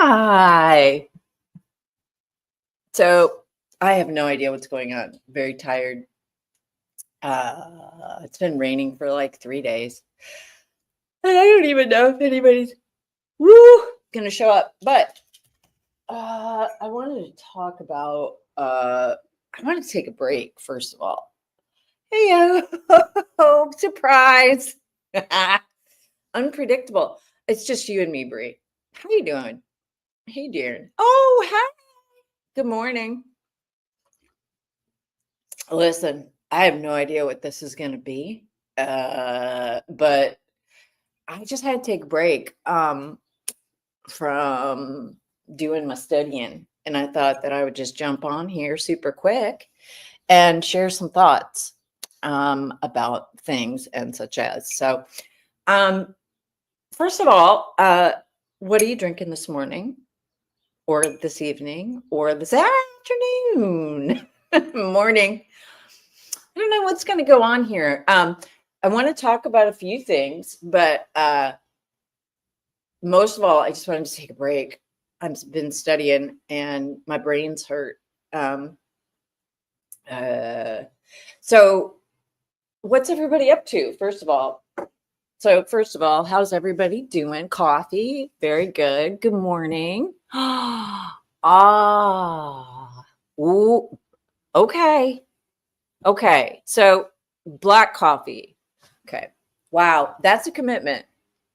Hi. So I have no idea what's going on. Very tired. It's been raining for like 3 days. And I don't even know if anybody's gonna show up. But I wanted to talk about I wanted to take a break, first of all. Hey, surprise. Unpredictable. It's just you and me, Brie. How you doing? Hey, dear. Oh, hi. Good morning. Listen, I have no idea what this is going to be, but I just had to take a break from doing my studying, and I thought that I would just jump on here super quick and share some thoughts about things and such as. So, first of all, what are you drinking this morning, or this evening, or this afternoon, morning? I don't know what's going to go on here. I want to talk about a few things, but most of all, I just wanted to take a break. I've been studying and my brain's hurt. So what's everybody up to, first of all? First of all, how's everybody doing? Coffee? Very good. Good morning. Ooh, okay. Okay, so black coffee. Okay, wow, that's a commitment.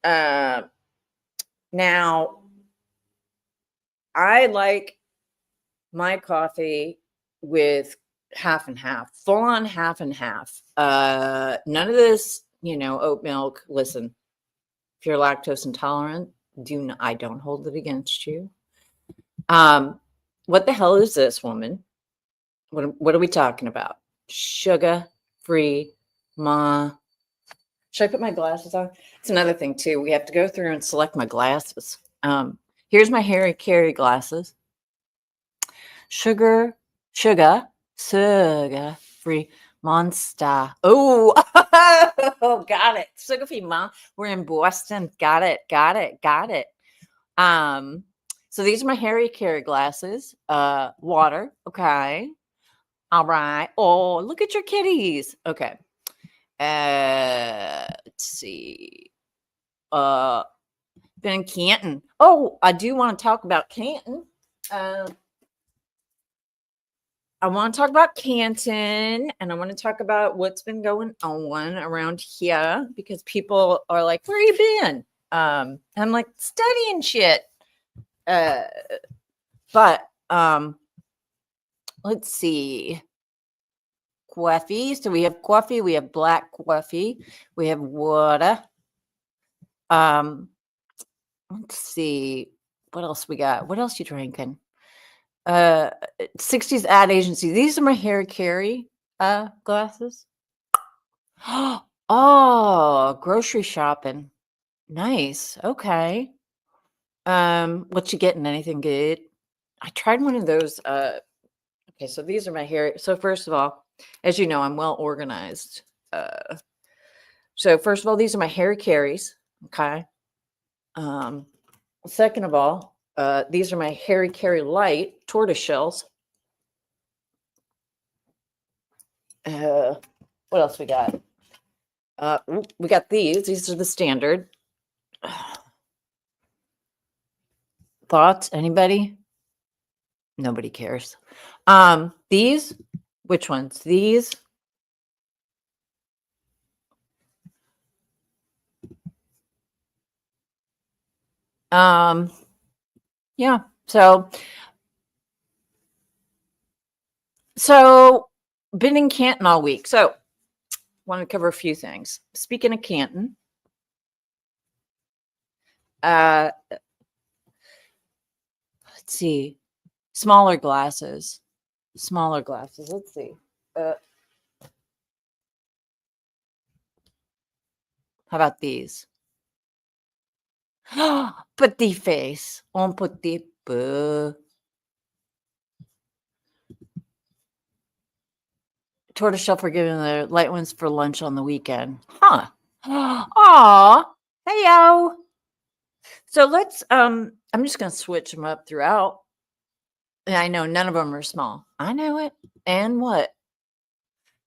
Now, I like my coffee with half and half, full on half and half. None of this, oat milk. Listen, if you're lactose intolerant, I don't hold it against you. What the hell is this, woman? What are we talking about? Sugar-free, ma. Should I put my glasses on? It's another thing too. We have to go through and select my glasses. Here's my Harry Carey glasses. Sugar-free Monster. Oh, got it. Sugar-free Mon. We're in Boston. Got it. So these are my Harry Carey glasses. Water. Okay. All right. Oh, look at your kitties. Okay. Let's see. Been in Canton. Oh, I do want to talk about Canton. I want to talk about Canton, and I want to talk about what's been going on around here, because people are like, "Where you been?" I'm like, studying shit. But let's see. Coffee. So we have coffee, we have black coffee, we have water. Let's see what else we got. What else you drinking? 60s ad agency. These are my Harry Carey glasses. Oh, grocery shopping. Nice. Okay. What you getting? Anything good? I tried one of those. Okay, so these are my Harry. So first of all, as you know, I'm well organized. So first of all, these are my Harry Careys. Okay. Second of all, these are my Harry Carey Light tortoise shells. What else we got? We got these. These are the standard. Thoughts? Anybody? Nobody cares. These, which ones? These. Yeah. So been in Canton all week. So want to cover a few things. Speaking of Canton, let's see. Smaller glasses. Let's see. How about these? Petit face. Un petit peu. Tortoiseshell for giving the light ones for lunch on the weekend. Huh. Aw. Heyo. So let's I'm just going to switch them up throughout. And I know none of them are small. I know it. And what?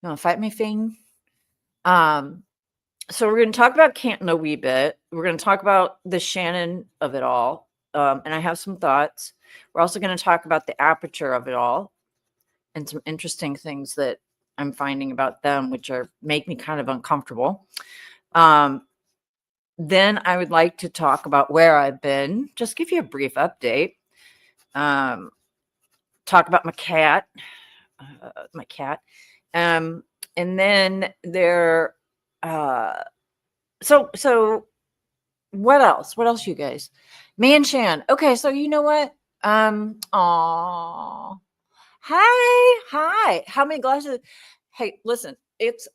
You want to fight me, Fiend? So we're going to talk about Canton a wee bit. We're going to talk about the Shannon of it all. And I have some thoughts. We're also going to talk about the aperture of it all and some interesting things that I'm finding about them, which make me kind of uncomfortable. Then I would like to talk about where I've been, just give you a brief update. Talk about my cat. And then there, so what else? What else, you guys? Man Shan. Okay, so you know what? Aw. Hi. How many glasses? Hey, listen, it's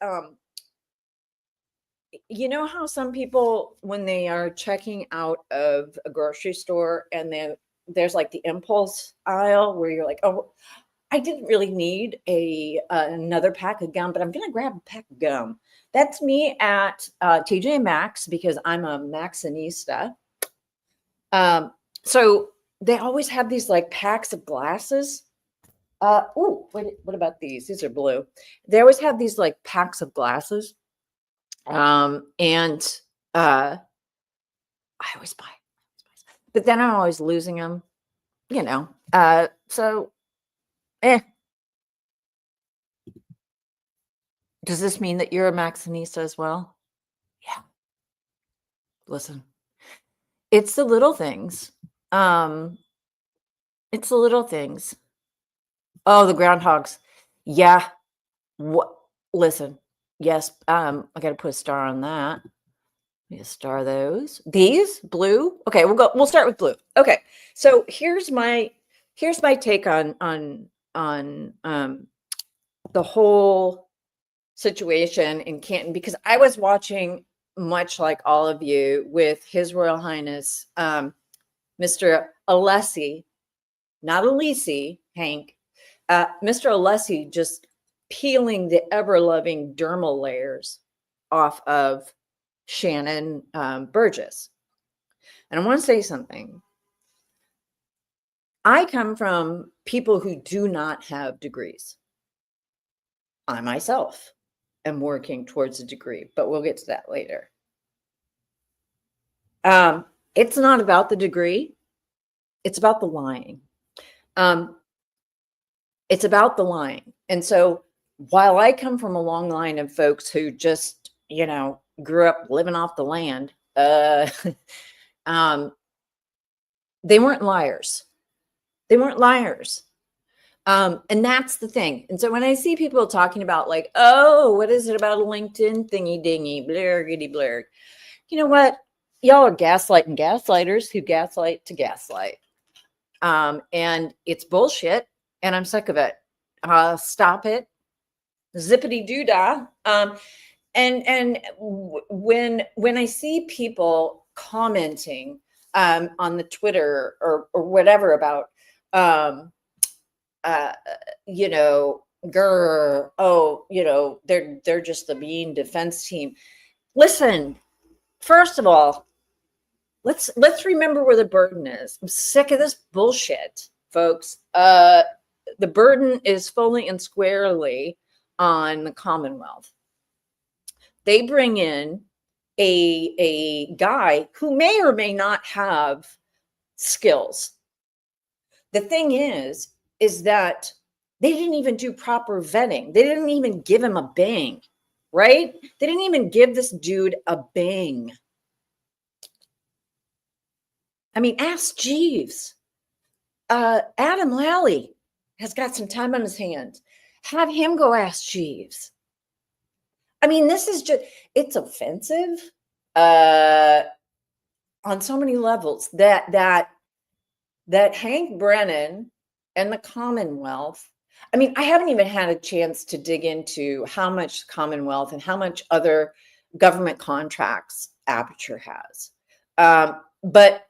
you know how some people, when they are checking out of a grocery store and then there's like the impulse aisle where you're like, oh, I didn't really need another pack of gum, but I'm gonna grab a pack of gum. That's me at TJ Maxx because I'm a Maxxinista. So they always have these like packs of glasses. What about these? These are blue. They always have these like packs of glasses. And I always buy, but then I'm always losing them, you know. So does this mean that you're a Maxxinista as well? Yeah. Listen, it's the little things. It's the little things. Oh, the groundhogs. Yeah. What? Listen. Yes. I got to put a star on that. Let me star those. These blue. Okay, we'll start with blue. Okay. So here's my take on the whole situation in Canton, because I was watching, much like all of you, with His Royal Highness Mr. Alessi, not Alisi, Hank, Mr. Alessi just peeling the ever-loving dermal layers off of Shannon Burgess. And I want to say something. I come from people who do not have degrees. I myself am working towards a degree, but we'll get to that later. It's not about the degree. It's about the lying. It's about the lying. And so while I come from a long line of folks who just, grew up living off the land, they weren't liars. They weren't liars. And that's the thing. And so when I see people talking about like, oh, what is it about a LinkedIn thingy dingy, blurgity blurg? You know what? Y'all are gaslighting gaslighters who gaslight to gaslight. And it's bullshit. And I'm sick of it. Stop it. Zippity doo dah. And when I see people commenting on the Twitter or whatever about, they're just the mean defense team. Listen, first of all, let's remember where the burden is. I'm sick of this bullshit, folks. The burden is fully and squarely on the Commonwealth. They bring in a guy who may or may not have skills. The thing is that they didn't even do proper vetting. They didn't even give him a bang, right? They didn't even give this dude a bang. I mean, ask Jeeves. Adam Lally has got some time on his hands. Have him go ask Jeeves. I mean, this is just, it's offensive on so many levels that Hank Brennan and the Commonwealth, I mean, I haven't even had a chance to dig into how much Commonwealth and how much other government contracts Aperture has. But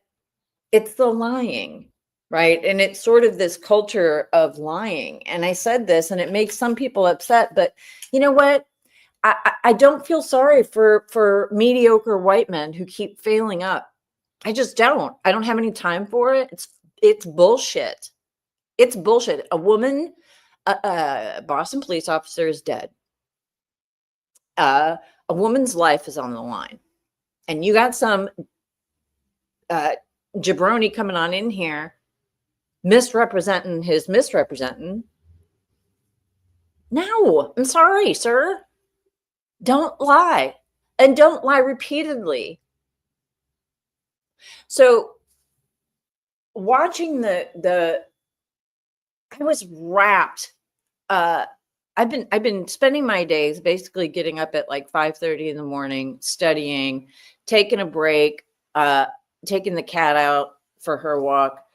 it's the lying, right? And it's sort of this culture of lying. And I said this, and it makes some people upset, but you know what? I don't feel sorry for mediocre white men who keep failing up I just don't. I don't have any time for it. It's bullshit. It's bullshit. A woman, a Boston police officer is dead. A woman's life is on the line. And you got some jabroni coming on in here misrepresenting his misrepresenting. No, I'm sorry, sir. Don't lie. And don't lie repeatedly. So watching I was wrapped. I've been spending my days basically getting up at like 5:30 in the morning, studying, taking a break, taking the cat out for her walk,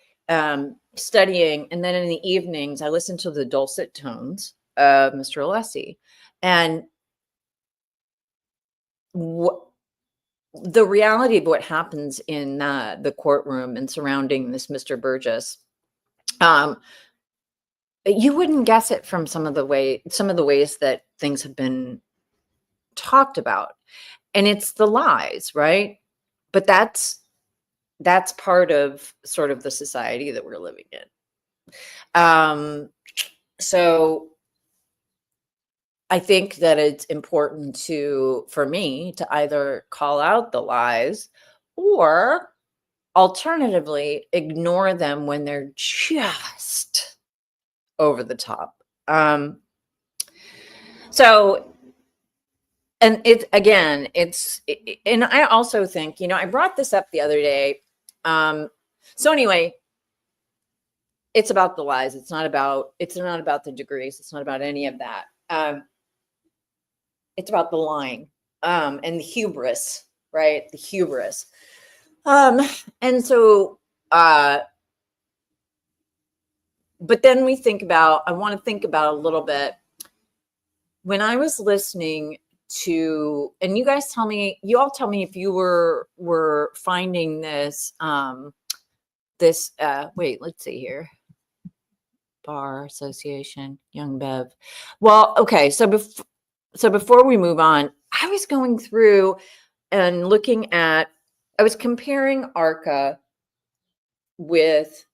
studying, and then in the evenings I listen to the dulcet tones of Mr. Alessi. And the reality of what happens in the courtroom and surrounding this Mr. Burgess, you wouldn't guess it from some of the ways that things have been talked about. And it's the lies, right? But that's part of sort of the society that we're living in. So I think that it's important for me to either call out the lies or alternatively ignore them when they're just over the top. So, and and I also think, I brought this up the other day. So anyway, it's about the lies. It's not about the degrees. It's not about any of that. It's about the lying, and the hubris, right? The hubris. And so, but then I want to think about a little bit when I was listening to, and you all tell me if you were finding this, wait, let's see here. Bar Association, Young Bev. Well, okay. So before we move on, I was going through and I was comparing ARCA with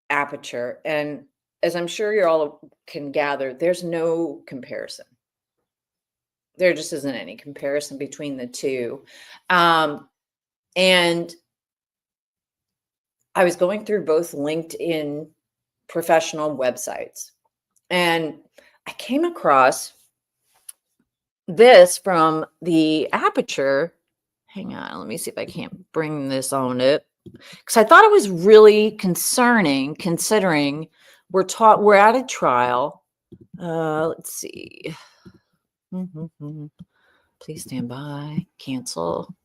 Aperture. And as I'm sure you all can gather, there's no comparison. There just isn't any comparison between the two. And I was going through both LinkedIn professional websites, and I came across this from the Aperture. Hang on, let me see if I can't bring this on it, because I thought it was really concerning, considering we're at a trial. Let's see. Please stand by. Cancel.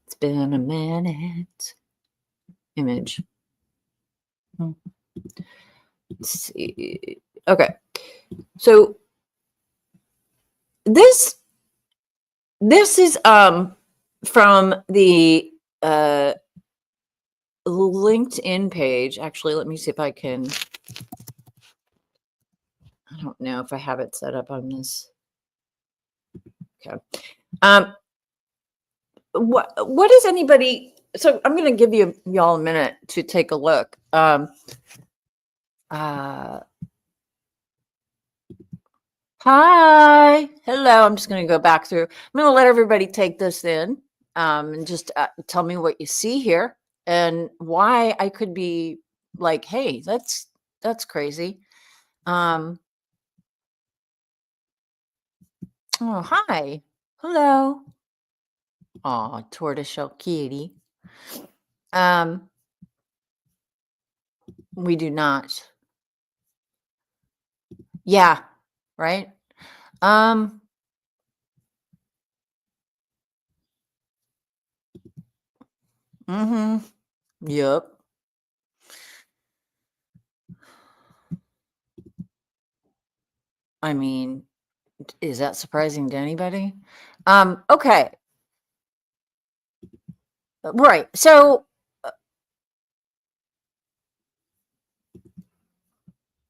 It's been a minute. Image. Let's see. Okay. So this is from the LinkedIn page. Actually, let me see if I can. I don't know if I have it set up on this. Okay. What is anybody? So I'm going to give y'all a minute to take a look. Hi, hello. I'm just going to go back through. I'm going to let everybody take this in, and just tell me what you see here and why I could be like, hey, that's crazy. Oh, hi, hello. Oh, tortoiseshell kitty. We do not. Yeah, right. Yep. I mean, is that surprising to anybody? Okay. Right. So,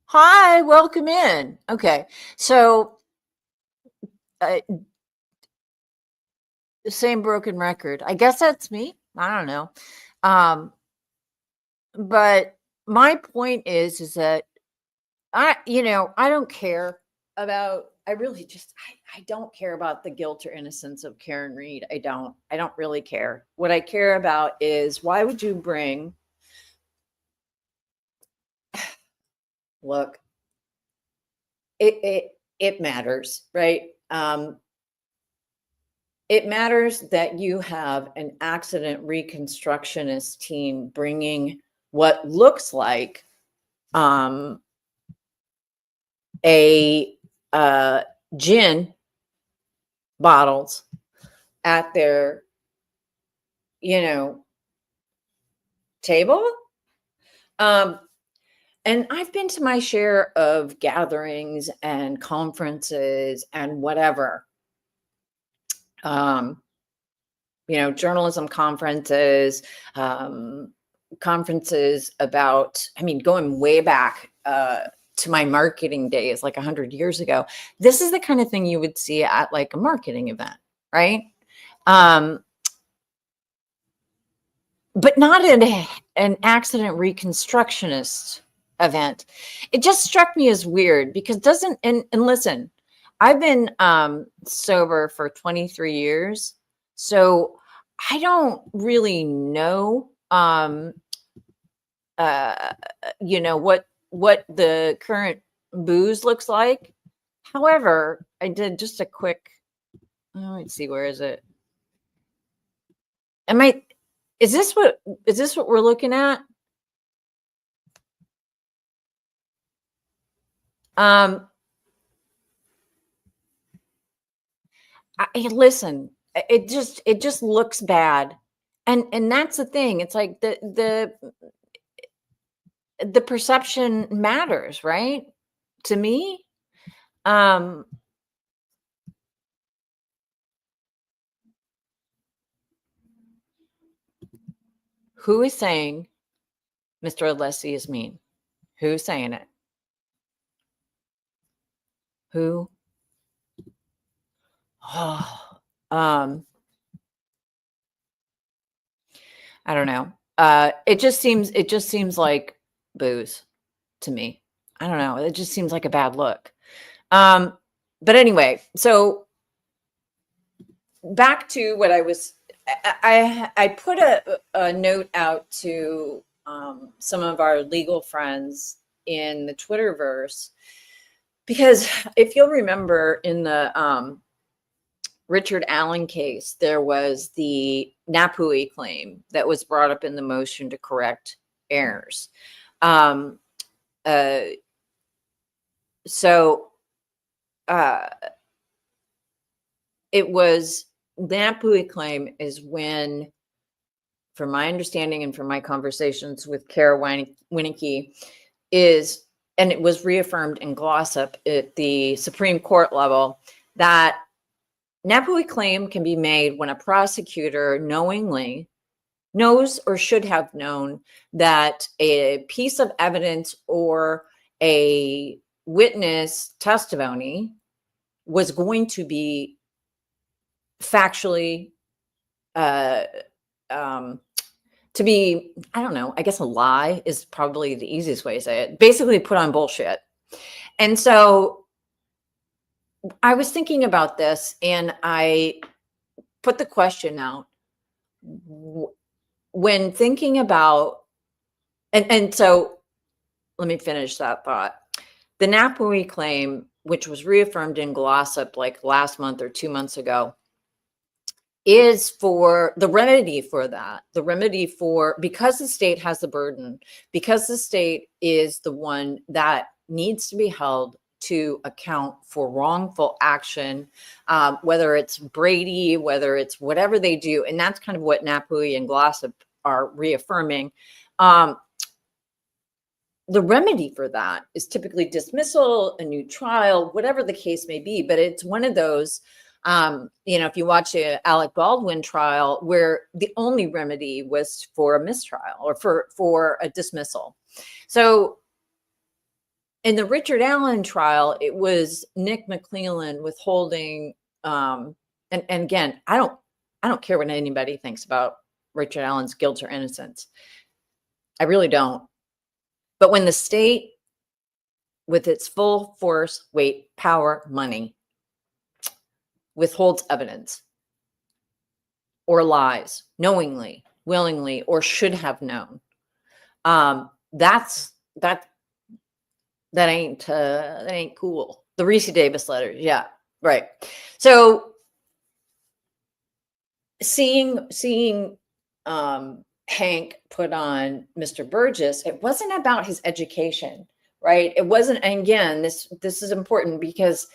hi, welcome in. Okay. So, same broken record. I guess that's me. I don't know. But my point is that I don't care about, I really just, I don't care about the guilt or innocence of Karen Reed. I don't really care. What I care about is, why would you bring, look, it matters, right? It matters that you have an accident reconstructionist team bringing what looks like um, a gin bottles at their, you know, table. Um, and I've been to my share of gatherings and conferences and whatever. Um, journalism conferences, conferences about, I mean, going way back to my marketing days, like 100 years ago. This is the kind of thing you would see at like a marketing event, right? But not an accident reconstructionist event. It just struck me as weird because and listen, I've been sober for 23 years. So I don't really know what the current booze looks like. However, I did just a quick, let's see, where is it? Am I is this what we're looking at? Listen, it just looks bad. And that's the thing. It's like the perception matters, right? To me. Who is saying Mr. Alessi is mean? Who's saying it? Who? Oh, I don't know. It just seems like booze to me. I don't know. It just seems like a bad look. But anyway, so back to what I was, I put a note out to some of our legal friends in the Twitterverse, because if you'll remember in the Richard Allen case, there was the Napui claim that was brought up in the motion to correct errors. So it was, the Napui claim is when, from my understanding and from my conversations with Kara Winicky, is, and it was reaffirmed in Glossop at the Supreme Court level, that Napui claim can be made when a prosecutor knowingly knows or should have known that a piece of evidence or a witness testimony was going to be factually to be, I don't know, I guess a lie is probably the easiest way to say it, basically put on bullshit. And so I was thinking about this and I put the question out, when thinking about, and so let me finish that thought. The Napui claim, which was reaffirmed in Glossop like last month or 2 months ago, is for the remedy for that. The remedy for, because the state has the burden, because the state is the one that needs to be held to account for wrongful action, whether it's Brady, whether it's whatever they do. And that's kind of what Napui and Glossop are reaffirming. The remedy for that is typically dismissal, a new trial, whatever the case may be. But it's one of those, if you watch a Alec Baldwin trial where the only remedy was for a mistrial or for a dismissal. So in the Richard Allen trial, it was Nick McClellan withholding. And again, I don't care what anybody thinks about Richard Allen's guilt or innocence. I really don't. But when the state, with its full force, weight, power, money, withholds evidence or lies knowingly, willingly, or should have known, that ain't cool. The Reese Davis letters, yeah, right. So seeing Hank put on Mr. Burgess, it wasn't about his education, right? It wasn't. And again, this is important because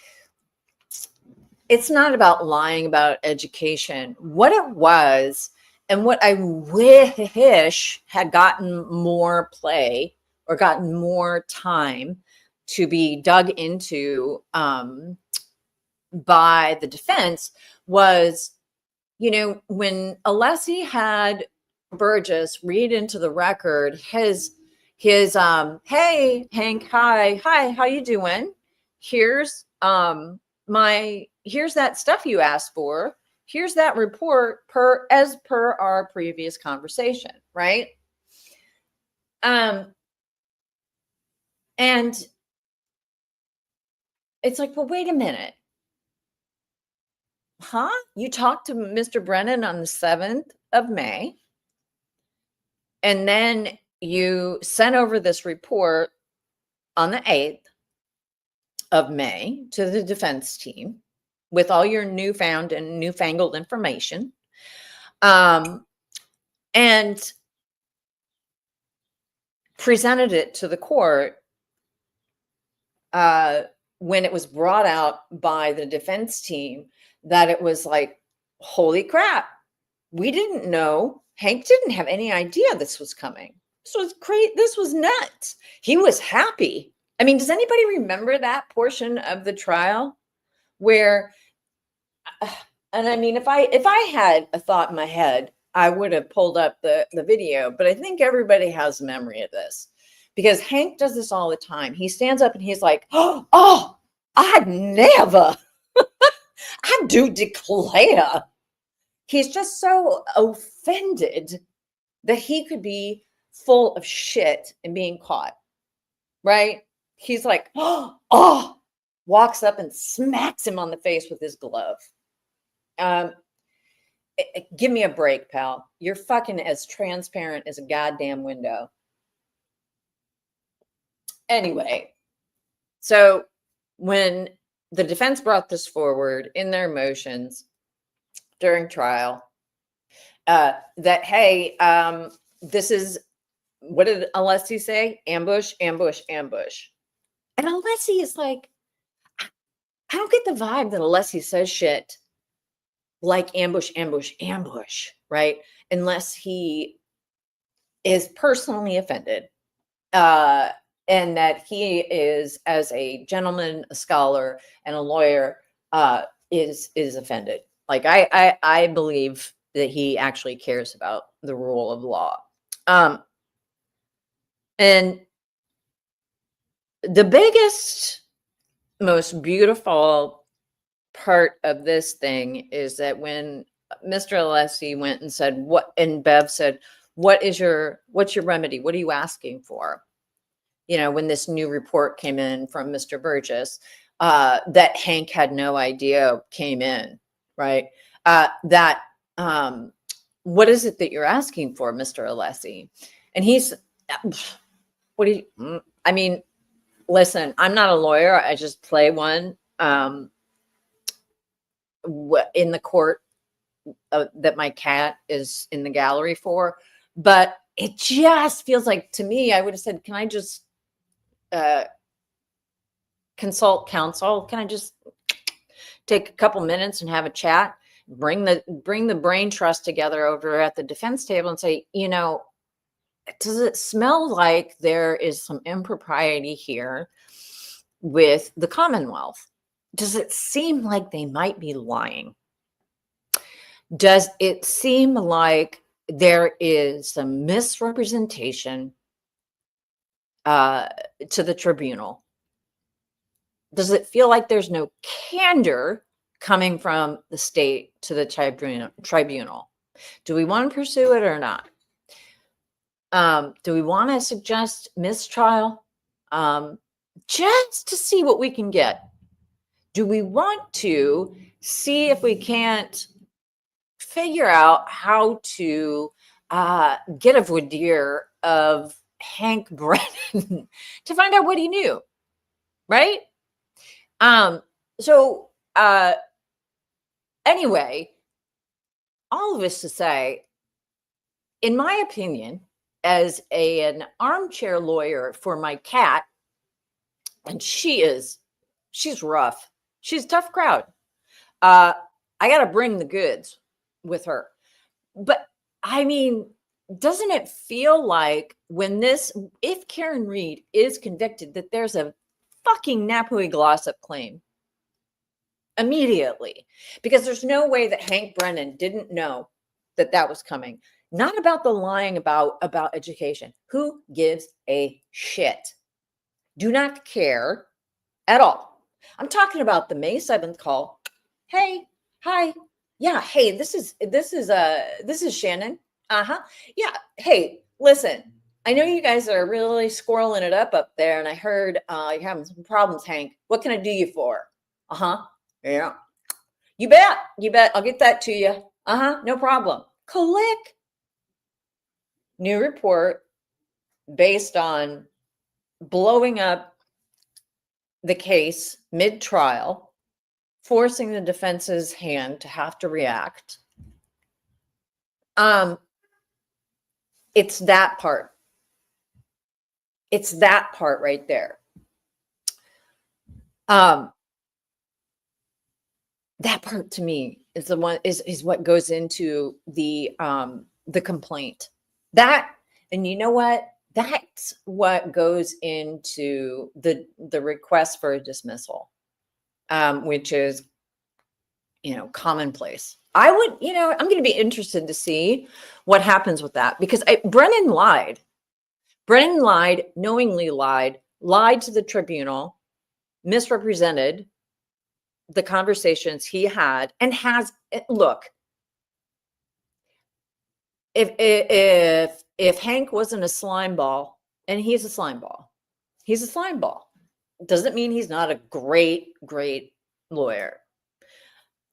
it's not about lying about education. What it was, and what I wish had gotten more play or gotten more time to be dug into by the defense, was, when Alessi had Burgess read into the record his hey Hank, hi, how you doing? Here's here's that stuff you asked for. Here's that report as per our previous conversation, right? And it's like, well, wait a minute. Huh? You talked to Mr. Brennan on the 7th of May, and then you sent over this report on the 8th of May to the defense team with all your newfound and newfangled information. And presented it to the court when it was brought out by the defense team, that it was like, holy crap, we didn't know. Hank didn't have any idea this was coming. This was great. This was nuts. He was happy. I mean, does anybody remember that portion of the trial where, and I mean, if I had a thought in my head, I would have pulled up the video, but I think everybody has memory of this, because Hank does this all the time. He stands up and he's like, oh, I'd never, I do declare. He's just so offended that he could be full of shit and being caught, right? He's like, oh, walks up and smacks him on the face with his glove. Give me a break, pal. You're fucking as transparent as a goddamn window. Anyway, so when the defense brought this forward in their motions during trial, that, hey, this is, what did Alessi say? Ambush, ambush, ambush. And Alessi is like, I don't get the vibe that Alessi says shit like ambush, ambush, ambush, right? Unless he is personally offended. And that he is, as a gentleman, a scholar, and a lawyer, is offended. Like, I believe that he actually cares about the rule of law. And the biggest, most beautiful part of this thing is that when Mr. Alessi went and said, and Bev said, what's your remedy? What are you asking for? When this new report came in from Mr. Burgess, that Hank had no idea came in, right? What is it that you're asking for, Mr. Alessi? And he's, I mean, listen, I'm not a lawyer. I just play one in the court that my cat is in the gallery for. But it just feels like, to me, I would have said, can I just consult counsel? Can I just take a couple minutes and have a chat? Bring the brain trust together over at the defense table and say, does it smell like there is some impropriety here with the Commonwealth? Does it seem like they might be lying? Does it seem like there is some misrepresentation to the tribunal? Does it feel like there's no candor coming from the state to the tribunal? Do we want to pursue it or not? Do we want to suggest mistrial? Just to see what we can get. Do we want to see if we can't figure out how to get a voir dire of Hank Brennan to find out what he knew, right? So anyway, all of this to say, in my opinion, as an armchair lawyer for my cat, and she's rough. She's a tough crowd. I got to bring the goods with her. But I mean, doesn't it feel like if Karen Reed is convicted, that there's a fucking Napui glossip claim immediately? Because there's no way that Hank Brennan didn't know that was coming. Not about the lying about education. Who gives a shit? Do not care at all. I'm talking about the May 7th call. Hey, hi. Yeah, hey, this is Shannon. Uh-huh. Yeah. Hey, listen. I know you guys are really squirreling it up there, and I heard you're having some problems, Hank. What can I do you for? Uh-huh. Yeah. You bet. You bet. I'll get that to you. Uh-huh. No problem. Click. New report based on blowing up the case mid-trial, forcing the defense's hand to have to react. It's that part. It's that part right there. That part to me is the one is what goes into the complaint. That, and you know what? That's what goes into the request for a dismissal, which is, commonplace. I would, I'm going to be interested to see what happens with that, because Brennan lied. Brennan lied, knowingly lied to the tribunal, misrepresented the conversations he had, and has, look, if Hank wasn't a slime ball, and he's a slime ball, doesn't mean he's not a great lawyer.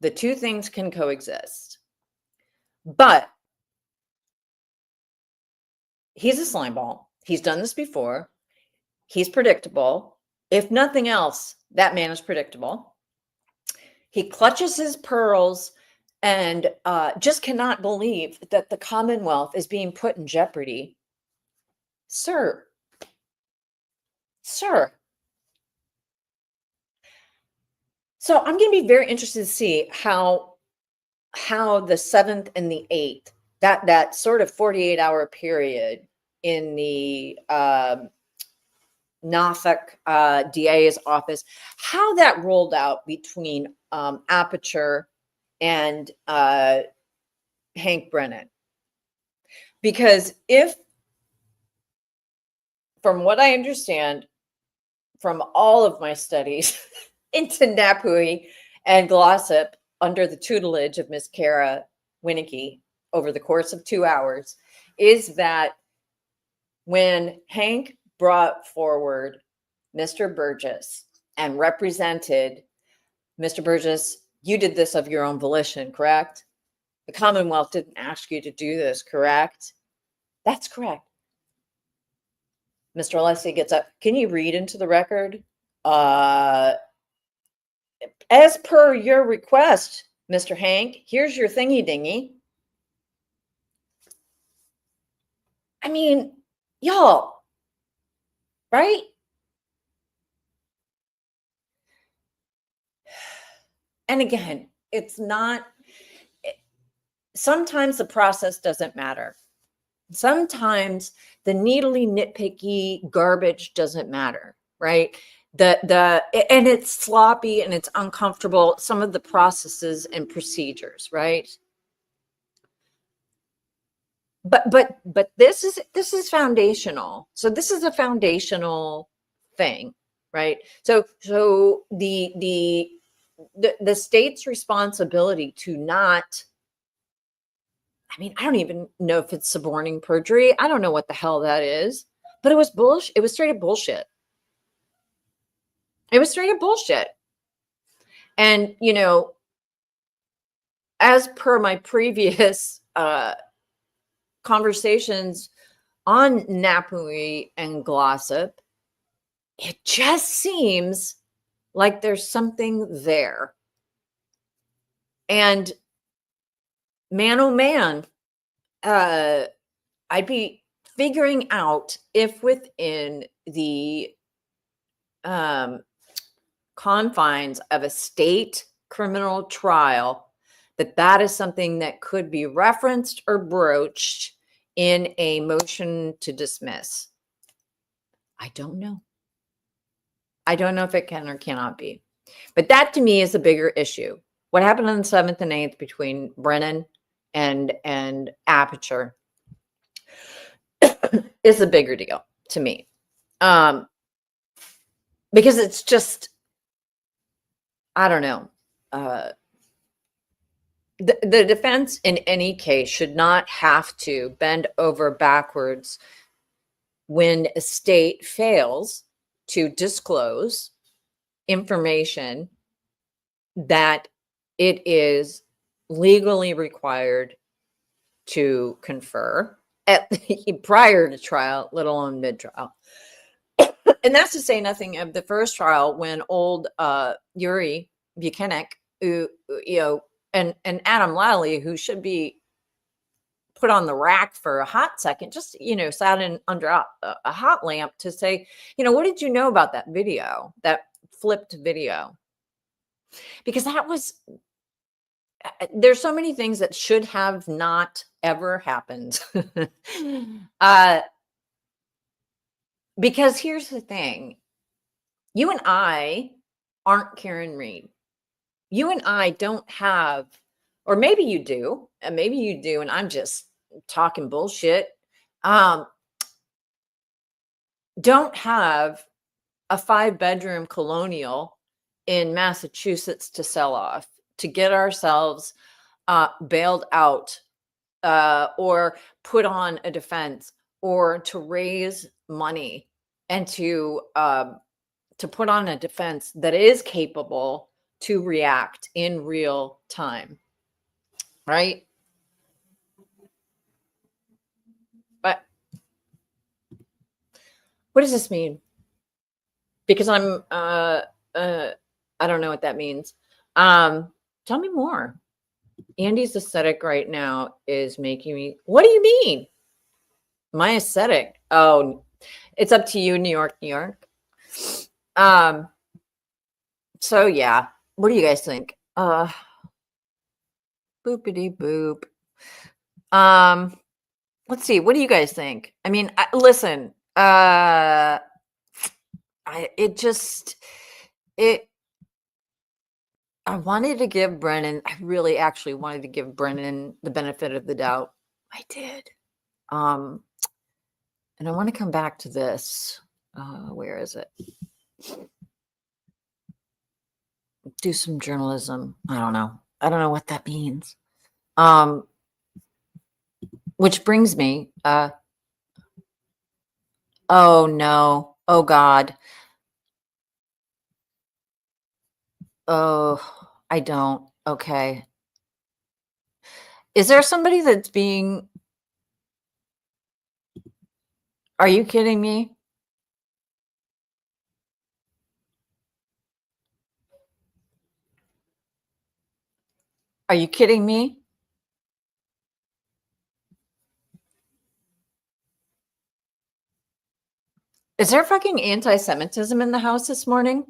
The two things can coexist. But he's a slime ball. He's done this before. He's predictable. If nothing else, that man is predictable. He clutches his pearls and just cannot believe that the Commonwealth is being put in jeopardy. Sir. So I'm going to be very interested to see how the 7th and the 8th, that sort of 48-hour period in the Norfolk DA's office, how that rolled out between Aperture and Hank Brennan. Because from what I understand from all of my studies into Napui and Glossip under the tutelage of Miss Kara Winicky over the course of 2 hours, is that when Hank brought forward Mr. Burgess and represented, Mr. Burgess, you did this of your own volition, correct? The Commonwealth didn't ask you to do this, correct? That's correct. Mr. Alessi gets up. Can you read into the record? As per your request, Mr. Hank, here's your thingy dingy. I mean, y'all, right? And again, it's not, sometimes the process doesn't matter. Sometimes the needly nitpicky garbage doesn't matter, right? And it's sloppy and it's uncomfortable, some of the processes and procedures, right? But this is foundational. So this is a foundational thing, right? So the state's responsibility to not I mean, I don't even know if it's suborning perjury. I don't know what the hell that is, but it was bullshit. It was straight up bullshit. It was straight up bullshit. And, you know, as per my previous conversations on Napoli and Glossip, it just seems like there's something there. And man, oh man, I'd be figuring out if within the confines of a state criminal trial that is something that could be referenced or broached in a motion to dismiss. I don't know. I don't know if it can or cannot be. But that to me is a bigger issue. What happened on the 7th and 8th between Brennan and Aperture is a bigger deal to me. Because it's just, I don't know. The defense in any case should not have to bend over backwards when a state fails to disclose information that it is legally required to confer prior to trial, let alone mid-trial. And that's to say nothing of the first trial when old Yuri Buchanan, who, you know, and Adam Lally, who should be put on the rack for a hot second, just, you know, sat in under a hot lamp to say, you know, what did you know about that video, that flipped video? Because that was, there's so many things that should have not ever happened. Because here's the thing. You and I aren't Karen Reed. You and I don't have, or maybe you do, and maybe you do, and I'm just talking bullshit. Don't have a 5-bedroom colonial in Massachusetts to sell off to get ourselves bailed out or put on a defense or to raise money and to put on a defense that is capable to react in real time, right? But what does this mean? Because I'm I don't know what that means. Tell me more. Andy's aesthetic right now is making me, what do you mean? My aesthetic? Oh, it's up to you, New York, New York. So yeah, what do you guys think? Boopity boop. Let's see. What do you guys think? I mean, listen, I wanted to give Brennan, I really actually wanted to give Brennan the benefit of the doubt. I did. And I want to come back to this. Where is it? Do some journalism. I don't know. I don't know what that means. Which brings me, oh no. Oh God. Oh, I don't. Okay. Is there somebody that's being, are you kidding me? Are you kidding me? Is there fucking anti-Semitism in the house this morning?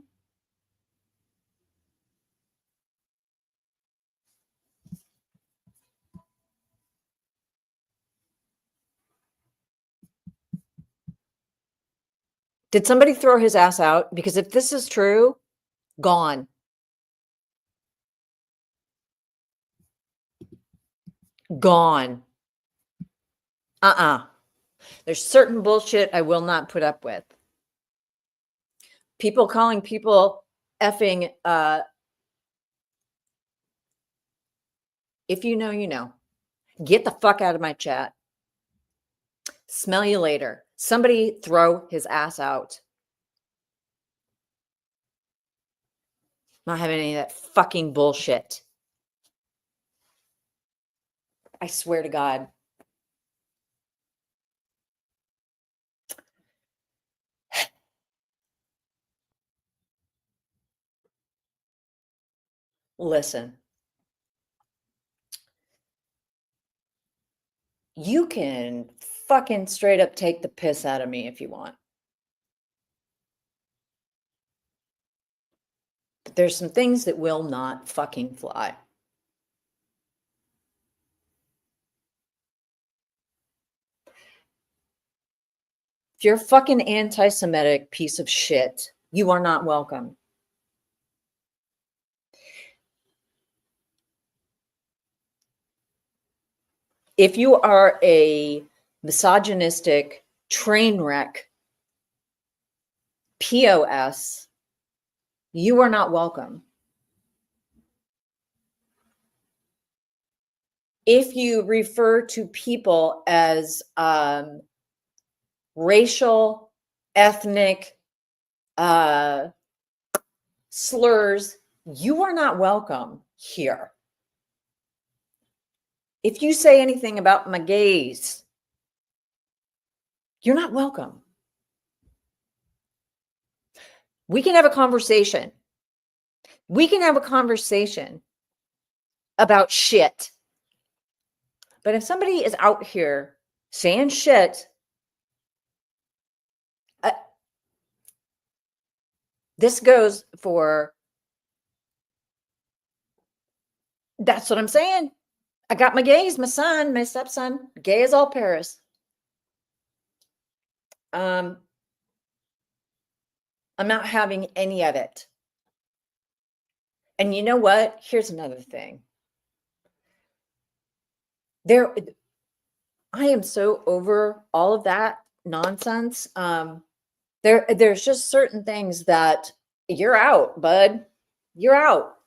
Did somebody throw his ass out? Because if this is true, gone. Gone. There's certain bullshit I will not put up with. People calling people effing, if you know, you know. Get the fuck out of my chat. Smell you later. Somebody throw his ass out. Not having any of that fucking bullshit. I swear to God. Listen. You can fucking straight up take the piss out of me if you want. But there's some things that will not fucking fly. If you're a fucking anti-Semitic piece of shit, you are not welcome. If you are a misogynistic train wreck POS, you are not welcome. If you refer to people as racial, ethnic slurs, you are not welcome here. If you say anything about my gays, you're not welcome. We can have a conversation. We can have a conversation about shit. But if somebody is out here saying shit, this goes for, that's what I'm saying. I got my gays, my son, my stepson, gay as all Paris. I'm not having any of it. And you know what? Here's another thing. I am so over all of that nonsense. There's just certain things that you're out, bud. You're out.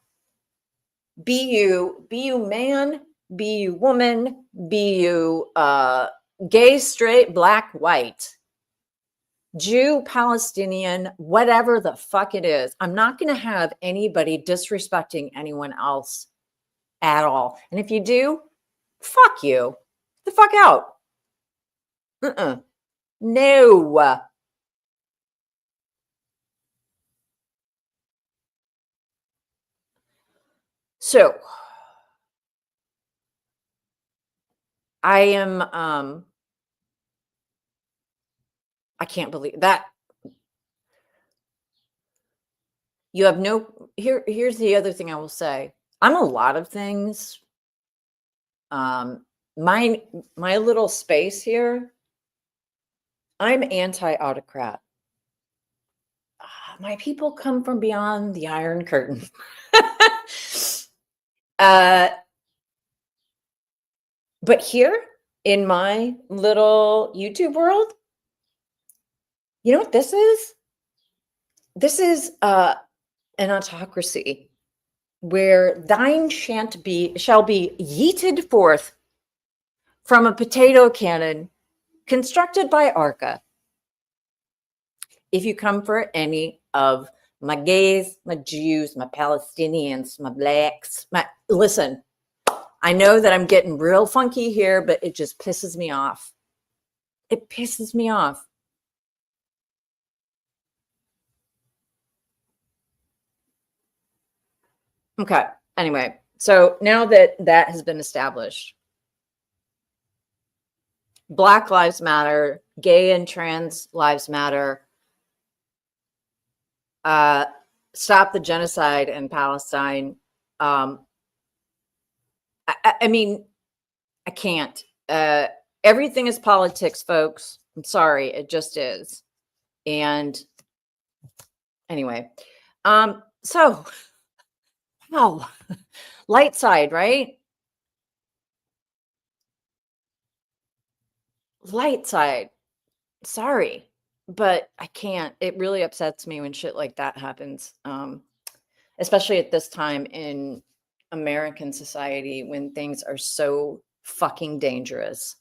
Be you man, be you woman, be you gay, straight, black, white, Jew, Palestinian, whatever the fuck it is. I'm not going to have anybody disrespecting anyone else at all. And if you do, fuck you. The fuck out. No. So I am I can't believe that. You have no here's the other thing I will say. I'm a lot of things. My little space here, I'm anti-autocrat. My people come from beyond the Iron Curtain. But here in my little YouTube world, you know what this is? This is an autocracy where thine shall be yeeted forth from a potato cannon constructed by Arca. If you come for any of my gays, my Jews, my Palestinians, my blacks, listen, I know that I'm getting real funky here, but it just pisses me off. It pisses me off. Okay. Anyway, so now that that has been established, Black Lives Matter, gay and trans lives matter. Stop the genocide in Palestine. I mean, I can't. Everything is politics, folks. I'm sorry, it just is. And anyway, so wow, light side, right? Light side. Sorry, but I can't. It really upsets me when shit like that happens, especially at this time in American society when things are so fucking dangerous.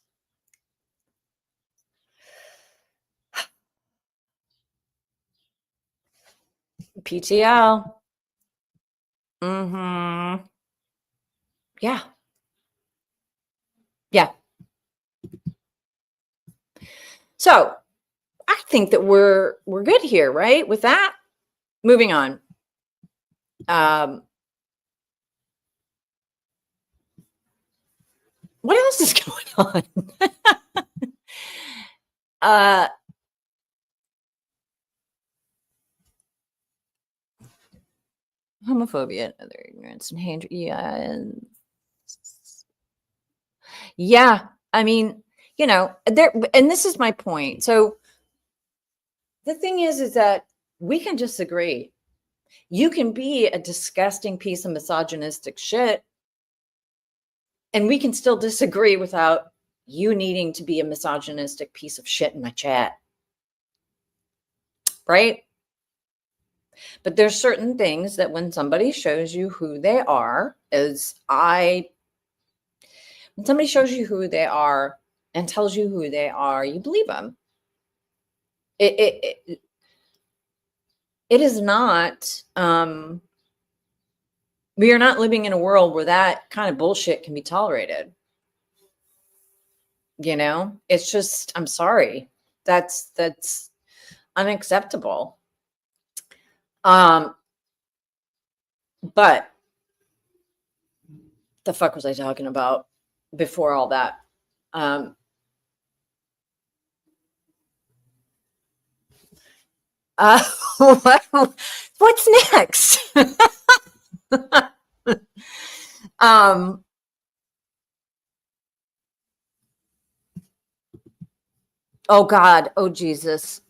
PTL. Mm-hmm. Yeah. Yeah. So I think that we're good here, right? With that, moving on. What else is going on? Homophobia and other ignorance and hate. Yeah. I mean, there, and this is my point. So the thing is that we can disagree. You can be a disgusting piece of misogynistic shit, and we can still disagree without you needing to be a misogynistic piece of shit in my chat. Right? But there's certain things that when somebody shows you who they are, when somebody shows you who they are and tells you who they are, you believe them. It is not, we are not living in a world where that kind of bullshit can be tolerated. It's just, I'm sorry. That's unacceptable. But the fuck was I talking about before all that? What's next? Oh God. Oh Jesus.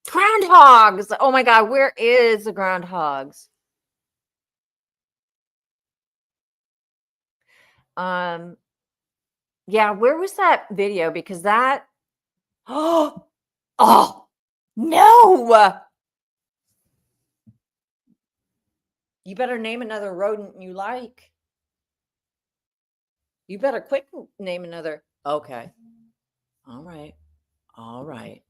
Groundhogs. Oh my God. Where is the groundhogs? Yeah, where was that video? Because that, oh no. You better name another rodent you like. You better quick name another. Okay. All right. All right.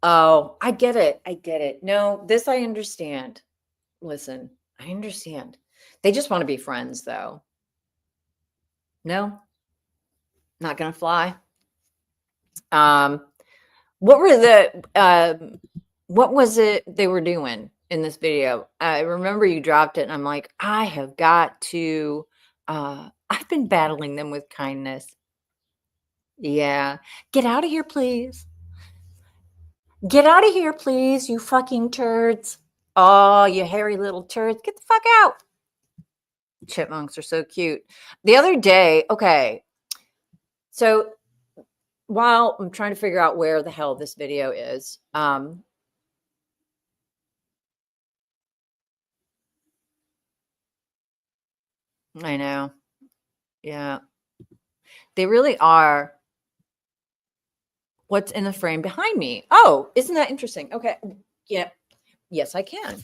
Oh, I get it. I get it. No, this I understand. Listen, I understand. They just want to be friends, though. No, not gonna fly. What were what was it they were doing in this video? I remember you dropped it, and I'm like, I have got to. I've been battling them with kindness. Yeah, get out of here, please. Get out of here, please, you fucking turds. Oh, you hairy little turds. Get the fuck out. Chipmunks are so cute. The other day, okay, so while I'm trying to figure out where the hell this video is, I know. Yeah. They really are. What's in the frame behind me? Oh, isn't that interesting? Okay. Yeah. Yes, I can.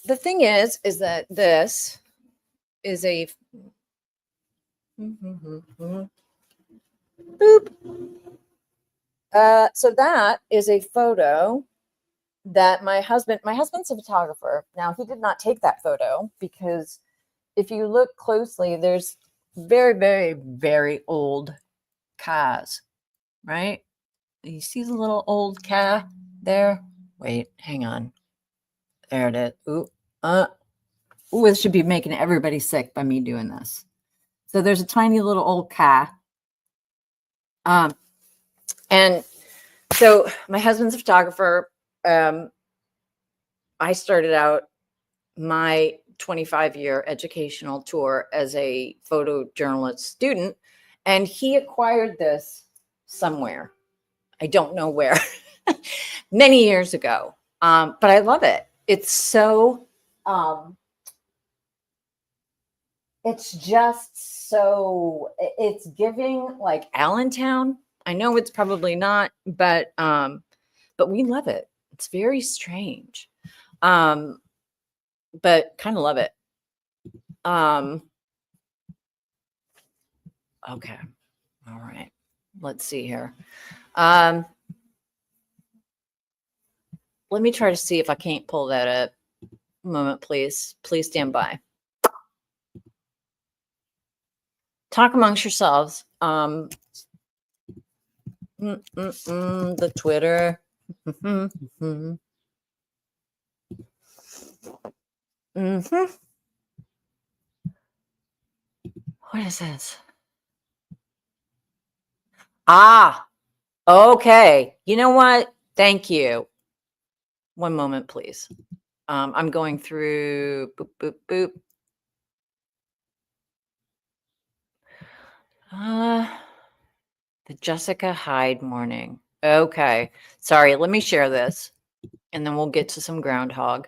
The thing is that this is a boop. So that is a photo that my husband's a photographer. Now, he did not take that photo because if you look closely, there's very, very, very old cars, right? You see the little old car there? Wait, hang on. There it is. Ooh, this should be making everybody sick by me doing this. So there's a tiny little old car. And so my husband's a photographer. I started out my 25-year educational tour as a photojournalist student, and he acquired this somewhere. I don't know where, many years ago. But I love it. It's so, it's just so, it's giving like Allentown. I know it's probably not, but but we love it. It's very strange. But kind of love it. Okay. All right. Let's see here. Let me try to see if I can't pull that up. A moment, please. Please stand by. Talk amongst yourselves. The Twitter. What is this? Ah, okay. You know what? Thank you. One moment, please. I'm going through boop, boop, boop. The Jessica Hyde morning. Okay. Sorry, let me share this and then we'll get to some groundhog.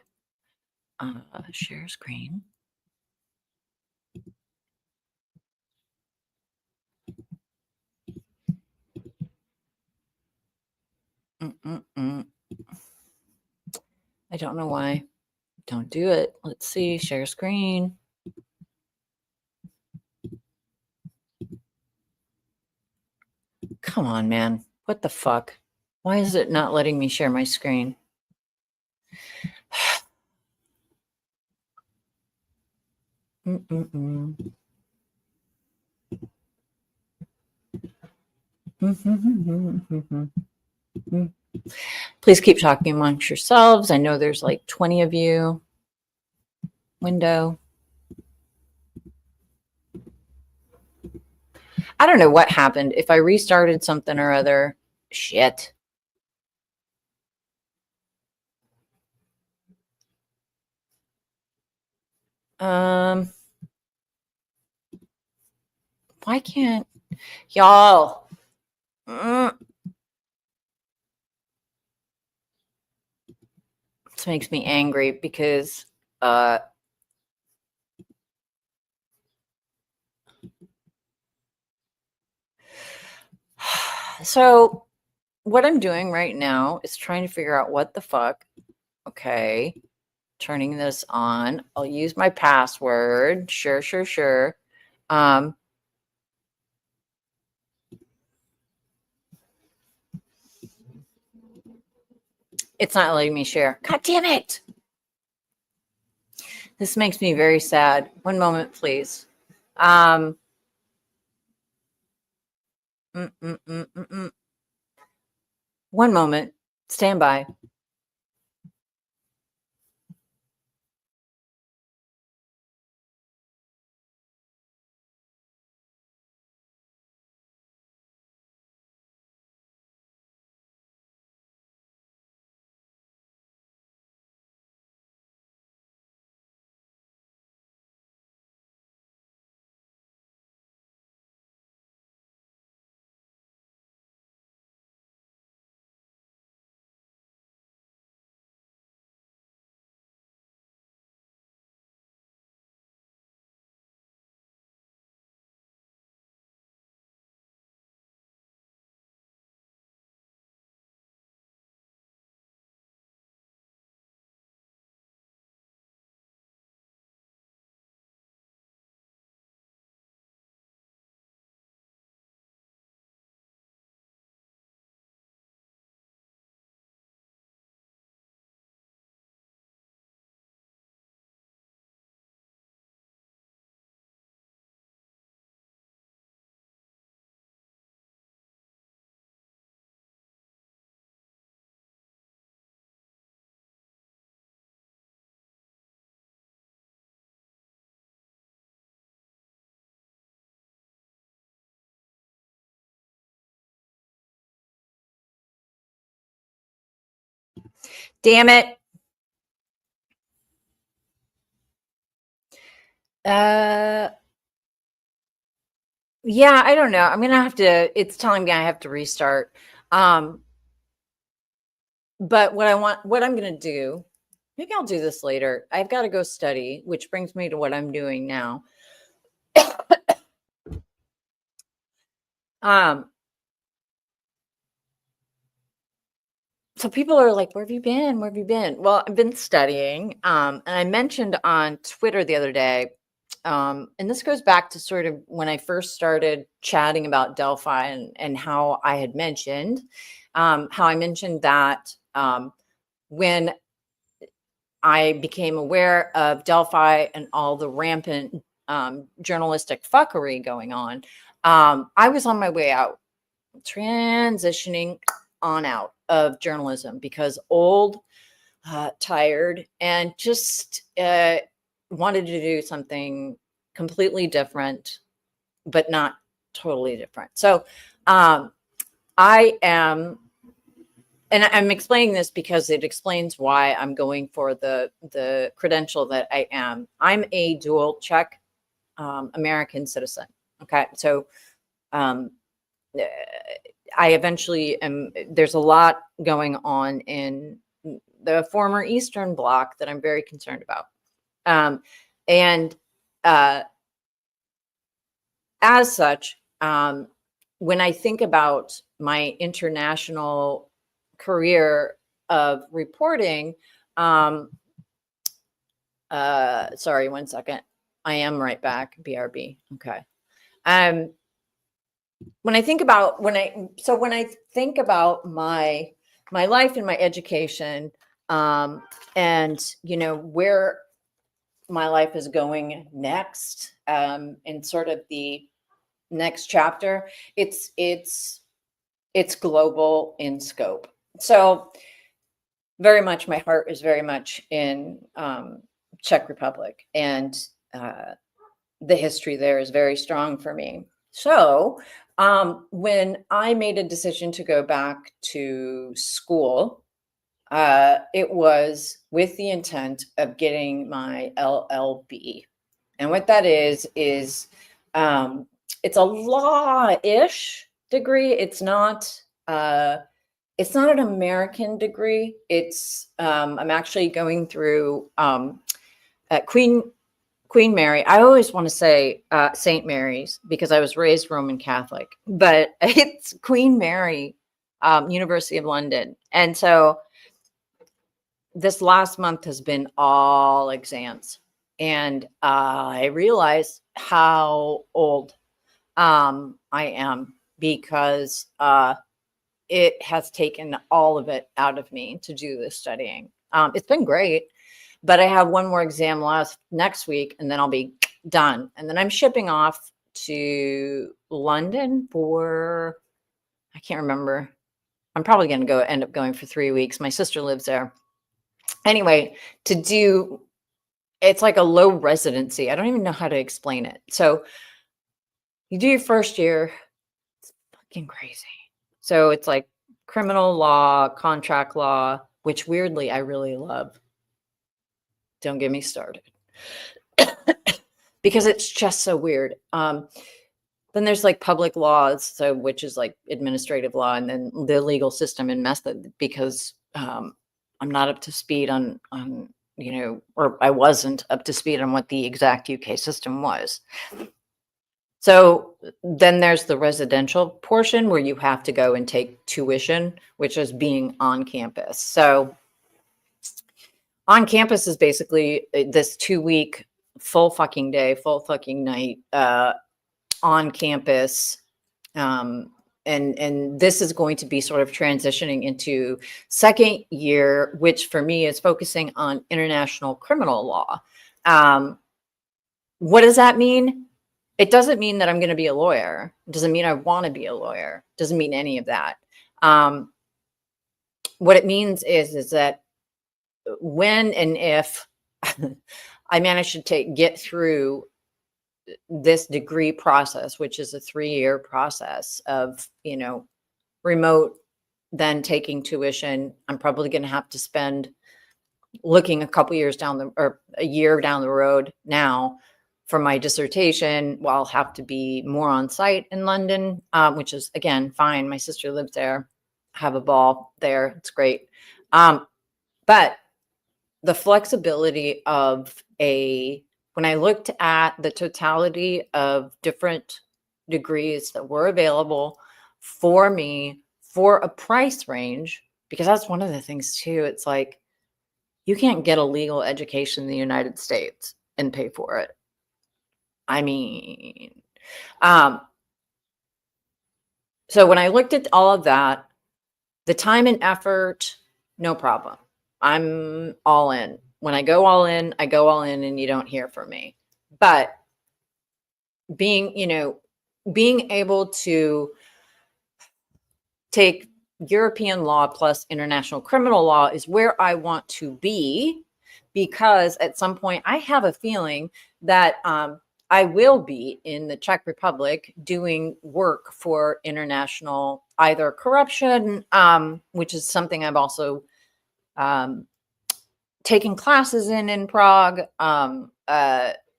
Share screen. I don't know why. Don't do it. Let's see. Share screen. Come on, man. What the fuck? Why is it not letting me share my screen? Please keep talking amongst yourselves. I know there's like 20 of you. Window. I don't know what happened. If I restarted something or other, shit. Why can't y'all? This makes me angry because so what I'm doing right now is trying to figure out what the fuck. Okay. Turning this on. I'll use my password. Sure. It's not letting me share. God damn it. This makes me very sad. One moment, please. One moment. Stand by. Damn it. Yeah, I don't know. I'm gonna have to. It's telling me I have to restart. But what I'm gonna do. Maybe I'll do this later. I've got to go study, which brings me to what I'm doing now. So people are like, where have you been? Where have you been? Well, I've been studying. And I mentioned on Twitter the other day, and this goes back to sort of when I first started chatting about Delphi and how I had mentioned, how I mentioned that when I became aware of Delphi and all the rampant journalistic fuckery going on, I was on my way out, transitioning on out of journalism because old, tired, and just wanted to do something completely different, but not totally different. So I am, and I'm explaining this because it explains why I'm going for the credential that I am. I'm a dual Czech American citizen. Okay, so I eventually am. There's a lot going on in the former Eastern Bloc that I'm very concerned about, and as such, when I think about my international career of reporting, sorry, 1 second. I am right back. BRB. Okay. When I think about when I think about my life and my education, and where my life is going next, in sort of the next chapter, it's global in scope. So very much my heart is very much in Czech Republic, and the history there is very strong for me. So when I made a decision to go back to school, it was with the intent of getting my LLB. And what that is it's a law-ish degree. It's not an American degree. It's I'm actually going through Queen Mary. I always want to say St. Mary's because I was raised Roman Catholic, but it's Queen Mary, University of London. And so this last month has been all exams. And I realized how old I am because it has taken all of it out of me to do this studying. It's been great. But I have one more exam next week, and then I'll be done. And then I'm shipping off to London for, I can't remember. I'm probably going to end up going for 3 weeks. My sister lives there. Anyway, it's like a low residency. I don't even know how to explain it. So you do your first year. It's fucking crazy. So it's like criminal law, contract law, which weirdly I really love. Don't get me started because it's just so weird. Then there's like public laws, so which is like administrative law, and then the legal system and method, because I'm not up to speed on or I wasn't up to speed on what the exact UK system was. So then there's the residential portion where you have to go and take tuition, which is being on campus. So on campus is basically this 2-week full fucking day, full fucking night on campus. And this is going to be sort of transitioning into second year, which for me is focusing on international criminal law. What does that mean? It doesn't mean that I'm going to be a lawyer. It doesn't mean I want to be a lawyer. It doesn't mean any of that. What it means is that when and if I manage to get through this degree process, which is a 3-year process of, remote, then taking tuition, I'm probably going to have to spend looking a year down the road now for my dissertation. Well, I'll have to be more on site in London, which is, again, fine. My sister lives there. Have a ball there. It's great. But the flexibility of when I looked at the totality of different degrees that were available for me for a price range, because that's one of the things too. It's like, you can't get a legal education in the United States and pay for it. I mean, so when I looked at all of that, the time and effort, no problem. I'm all in. When I go all in, I go all in, and you don't hear from me. But being able to take European law plus international criminal law is where I want to be, because at some point I have a feeling that I will be in the Czech Republic doing work for international either corruption, which is something I've also taken classes in Prague,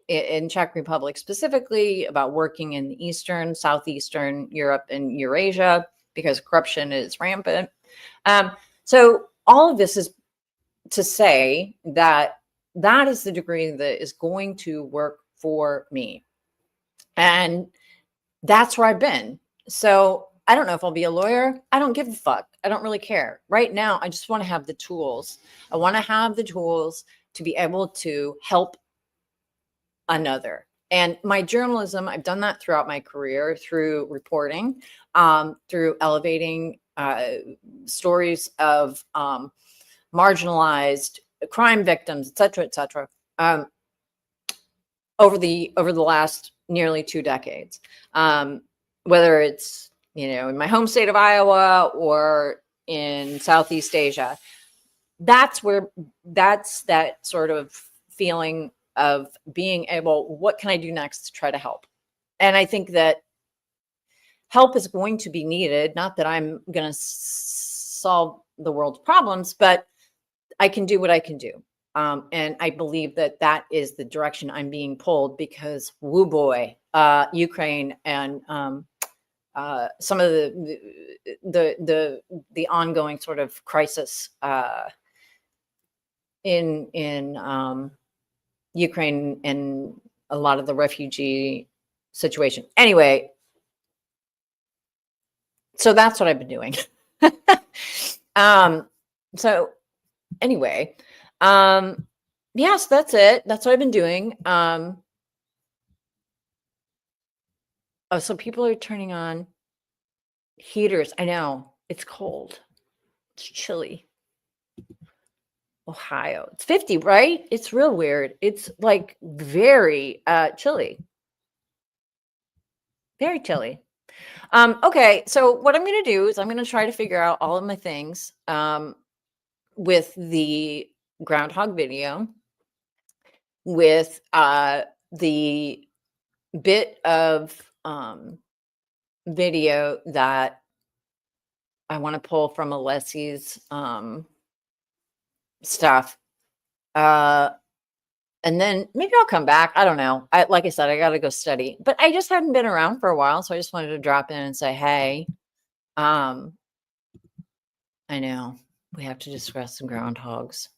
in Czech Republic specifically, about working in Eastern, Southeastern Europe, and Eurasia, because corruption is rampant. So all of this is to say that that is the degree that is going to work for me. And that's where I've been. So I don't know if I'll be a lawyer. I don't give a fuck. I don't really care. Right now, I just want to have the tools. I want to have the tools to be able to help another. And my journalism, I've done that throughout my career, through reporting, through elevating stories of marginalized crime victims, et cetera, over the last nearly 2 decades. Whether it's, in my home state of Iowa or in Southeast Asia, that's that sort of feeling of being able, what can I do next to try to help? And I think that help is going to be needed. Not that I'm going to solve the world's problems, but I can do what I can do. And I believe that that is the direction I'm being pulled, because woo boy, Ukraine and some of the ongoing sort of crisis in Ukraine and a lot of the refugee situation. Anyway, so that's what I've been doing. So anyway, yes, that's it. That's what I've been doing. Oh, so people are turning on heaters. I know, it's cold. It's chilly. Ohio. It's 50, right? It's real weird. It's like very chilly. Very chilly. Okay, so what I'm going to do is I'm going to try to figure out all of my things with the groundhog video, with the bit of video that I want to pull from Alessi's stuff. And then maybe I'll come back. I don't know. Like I said, I got to go study, but I just hadn't been around for a while. So I just wanted to drop in and say, hey, I know we have to discuss some groundhogs.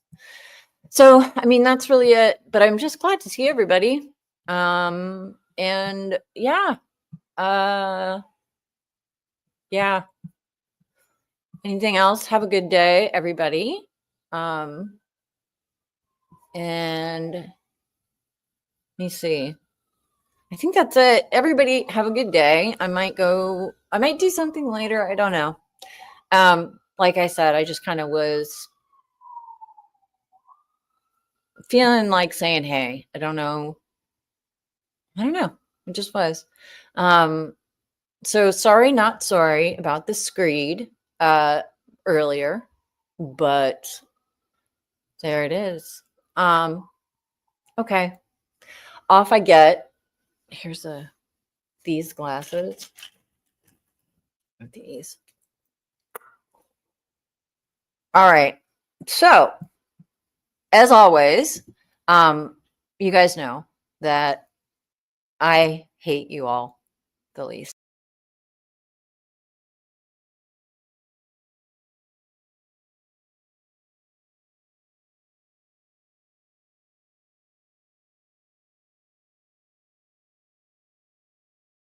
So, I mean, that's really it, but I'm just glad to see everybody. And yeah, yeah. Anything else? Have a good day, everybody. And let me see. I think that's it. Everybody have a good day. I might do something later. I don't know. Like I said, I just kind of was feeling like saying, hey, I don't know. It just was. So sorry, not sorry about the screed earlier, but there it is. Okay. Off I get. Here's these glasses. These. All right. So, as always, you guys know that I hate you all the least.